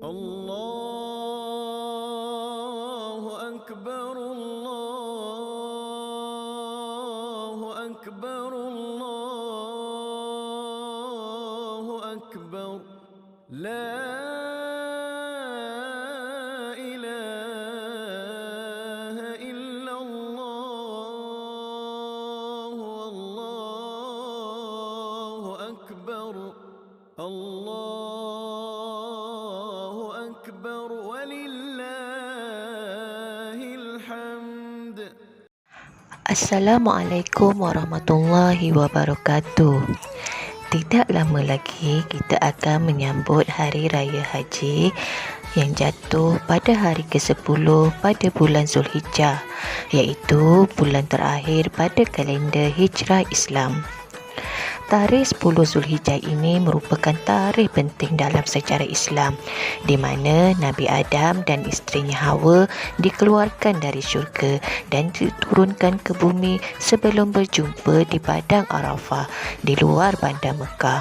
الله أكبر الله أكبر الله أكبر لا إله إلا الله والله أكبر الله أكبر ولله الحمد. Assalamualaikum warahmatullahi wabarakatuh. Tidak lama lagi kita akan menyambut Hari Raya Haji yang jatuh pada hari ke-10 pada bulan Zulhijjah, iaitu bulan terakhir pada kalender Hijrah Islam. Tarikh 10 Zulhijjah ini merupakan tarikh penting dalam sejarah Islam, di mana Nabi Adam dan isterinya Hawa dikeluarkan dari syurga dan diturunkan ke bumi sebelum berjumpa di Padang Arafah di luar bandar Mekah.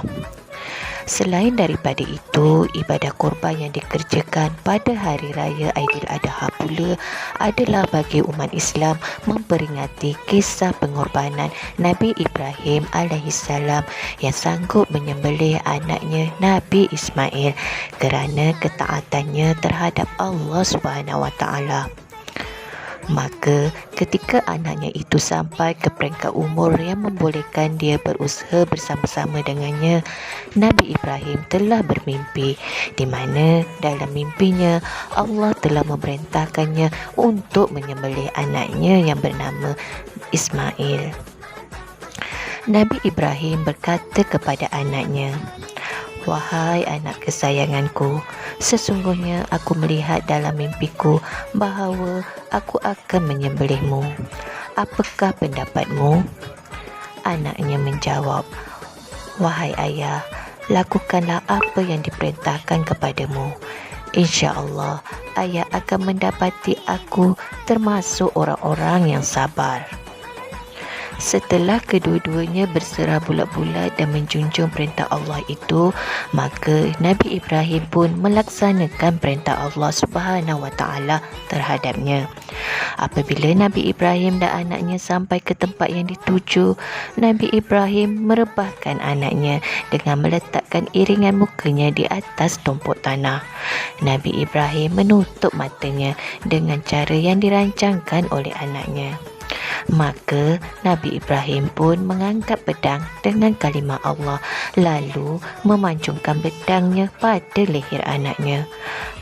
Selain daripada itu, ibadah korban yang dikerjakan pada Hari Raya Aidiladha pula adalah bagi umat Islam memperingati kisah pengorbanan Nabi Ibrahim alaihissalam yang sanggup menyembelih anaknya Nabi Ismail kerana ketaatannya terhadap Allah SWT. Maka ketika anaknya itu sampai ke peringkat umur yang membolehkan dia berusaha bersama-sama dengannya, Nabi Ibrahim telah bermimpi, di mana dalam mimpinya Allah telah memerintahkannya untuk menyembelih anaknya yang bernama Ismail. Nabi Ibrahim berkata kepada anaknya, "Wahai anak kesayanganku, sesungguhnya aku melihat dalam mimpiku bahawa aku akan menyembelihmu. Apakah pendapatmu?" Anaknya menjawab, "Wahai ayah, lakukanlah apa yang diperintahkan kepadamu. InsyaAllah ayah akan mendapati aku termasuk orang-orang yang sabar." Setelah kedua-duanya berserah bulat-bulat dan menjunjung perintah Allah itu, maka Nabi Ibrahim pun melaksanakan perintah Allah SWT terhadapnya. Apabila Nabi Ibrahim dan anaknya sampai ke tempat yang dituju, Nabi Ibrahim merebahkan anaknya dengan meletakkan iringan mukanya di atas tumpuk tanah. Nabi Ibrahim menutup matanya dengan cara yang dirancangkan oleh anaknya. Maka Nabi Ibrahim pun mengangkat pedang dengan kalimah Allah, lalu memancungkan pedangnya pada leher anaknya.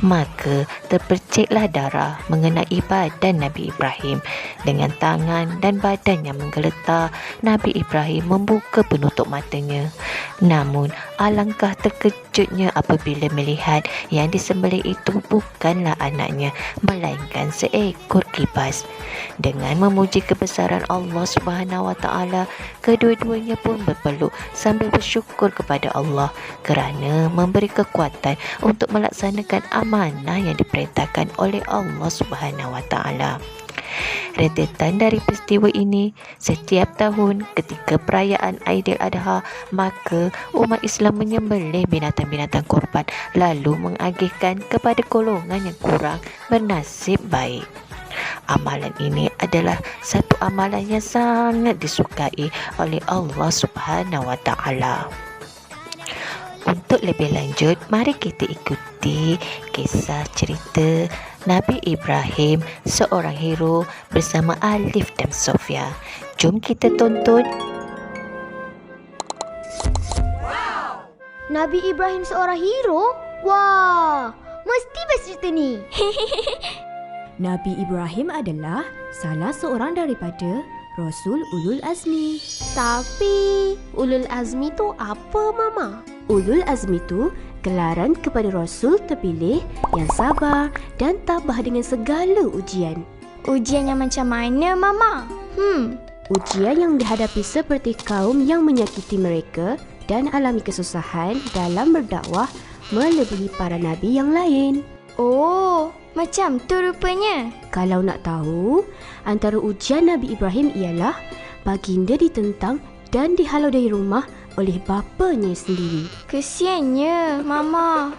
Maka terperciklah darah mengenai badan Nabi Ibrahim. Dengan tangan dan badan yang menggeletar, Nabi Ibrahim membuka penutup matanya. Namun alangkah terkejutnya apabila melihat yang disembelih itu bukanlah anaknya, melainkan seekor kibas. Dengan memuji kebesaran Allah SWT, kedua-duanya pun berpeluk sambil bersyukur kepada Allah kerana memberi kekuatan untuk melaksanakan amanah yang diperintahkan oleh Allah SWT. Rentetan dari peristiwa ini, setiap tahun ketika perayaan Aidiladha, maka umat Islam menyembelih binatang-binatang korban lalu mengagihkan kepada golongan yang kurang bernasib baik. Amalan ini adalah satu amalan yang sangat disukai oleh Allah SWT. Untuk lebih lanjut, mari kita ikuti kisah cerita Nabi Ibrahim, seorang hero, bersama Alif dan Sofia. Jom kita tonton. Nabi Ibrahim seorang hero? Wah, mesti best cerita ni. Nabi Ibrahim adalah salah seorang daripada Rasul Ulul Azmi. Tapi Ulul Azmi tu apa, Mama? Ulul Azmi tu gelaran kepada Rasul terpilih yang sabar dan tabah dengan segala ujian. Ujian yang macam mana, Mama? Ujian yang dihadapi seperti kaum yang menyakiti mereka dan alami kesusahan dalam berdakwah melebihi para nabi yang lain. Oh, macam tu rupanya. Kalau nak tahu, antara ujian Nabi Ibrahim ialah baginda ditentang dan dihalau dari rumah oleh bapanya sendiri. Kesiannya, Mama.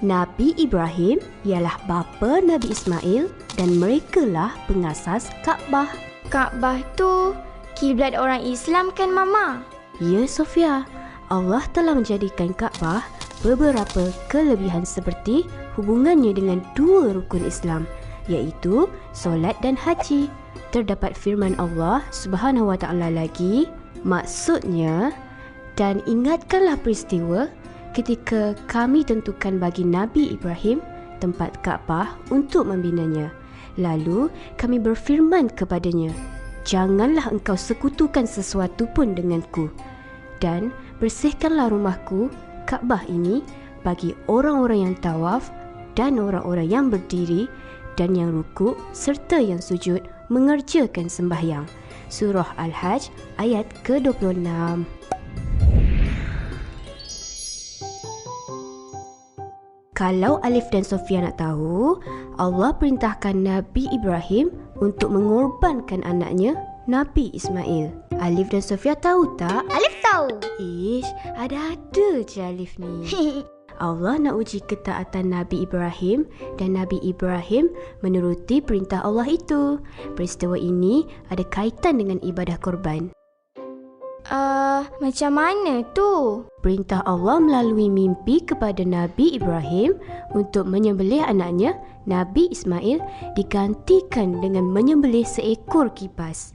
Nabi Ibrahim ialah bapa Nabi Ismail dan merekalah pengasas Kaabah. Kaabah tu kiblat orang Islam kan Mama? Ya Sofia, Allah telah menjadikan Kaabah beberapa kelebihan seperti hubungannya dengan dua rukun Islam, iaitu solat dan haji. Terdapat firman Allah Subhanahu Wa Taala lagi, maksudnya, dan ingatkanlah peristiwa ketika kami tentukan bagi Nabi Ibrahim tempat Kaabah untuk membinanya. Lalu kami berfirman kepadanya, janganlah engkau sekutukan sesuatu pun denganku, dan bersihkanlah rumahku Kaabah ini bagi orang-orang yang tawaf dan orang-orang yang berdiri dan yang rukuk serta yang sujud mengerjakan sembahyang. Surah Al-Hajj ayat ke-26. Kalau Alif dan Sofia nak tahu, Allah perintahkan Nabi Ibrahim untuk mengorbankan anaknya Nabi Ismail. Alif dan Sofia tahu tak? Alif tahu. Ish, ada-ada je Alif ni. Allah nak uji ketaatan Nabi Ibrahim dan Nabi Ibrahim menuruti perintah Allah itu. Peristiwa ini ada kaitan dengan ibadah korban. Macam mana tu? Perintah Allah melalui mimpi kepada Nabi Ibrahim untuk menyembelih anaknya Nabi Ismail digantikan dengan menyembelih seekor kipas.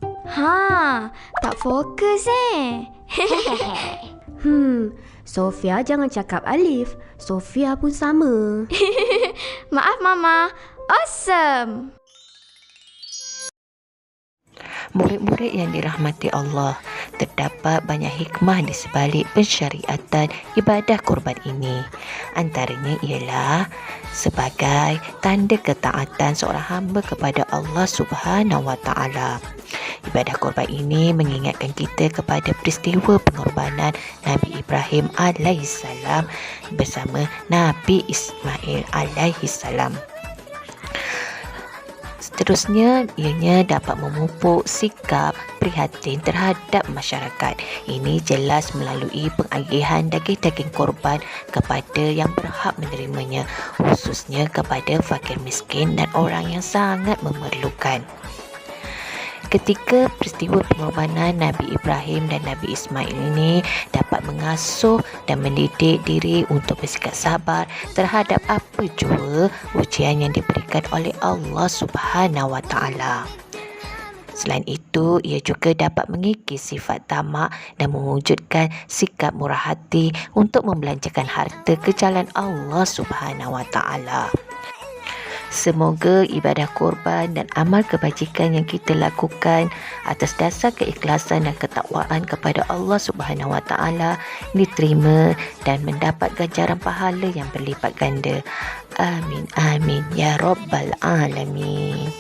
Tak fokus Sofia jangan cakap Alif. Sofia pun sama. Maaf Mama. Awesome. Murid-murid yang dirahmati Allah, terdapat banyak hikmah di sebalik pensyariatan ibadah korban ini. Antaranya ialah sebagai tanda ketaatan seorang hamba kepada Allah Subhanahu Wa Taala. Ibadah korban ini mengingatkan kita kepada peristiwa pengorbanan Nabi Ibrahim alaihissalam bersama Nabi Ismail alaihissalam. Seterusnya, ianya dapat memupuk sikap prihatin terhadap masyarakat. Ini jelas melalui pengagihan daging-daging korban kepada yang berhak menerimanya, khususnya kepada fakir miskin dan orang yang sangat memerlukan. Ketika peristiwa pengorbanan Nabi Ibrahim dan Nabi Ismail ini dapat mengasuh dan mendidik diri untuk bersikap sabar terhadap apa jua ujian yang diberikan oleh Allah Subhanahu Wa Taala. Selain itu, ia juga dapat mengikis sifat tamak dan mewujudkan sikap murah hati untuk membelanjakan harta ke jalan Allah Subhanahu Wa Taala. Semoga ibadah korban dan amal kebajikan yang kita lakukan atas dasar keikhlasan dan ketakwaan kepada Allah Subhanahu Wa Taala diterima dan mendapat ganjaran pahala yang berlipat ganda. Amin amin ya rabbal alamin.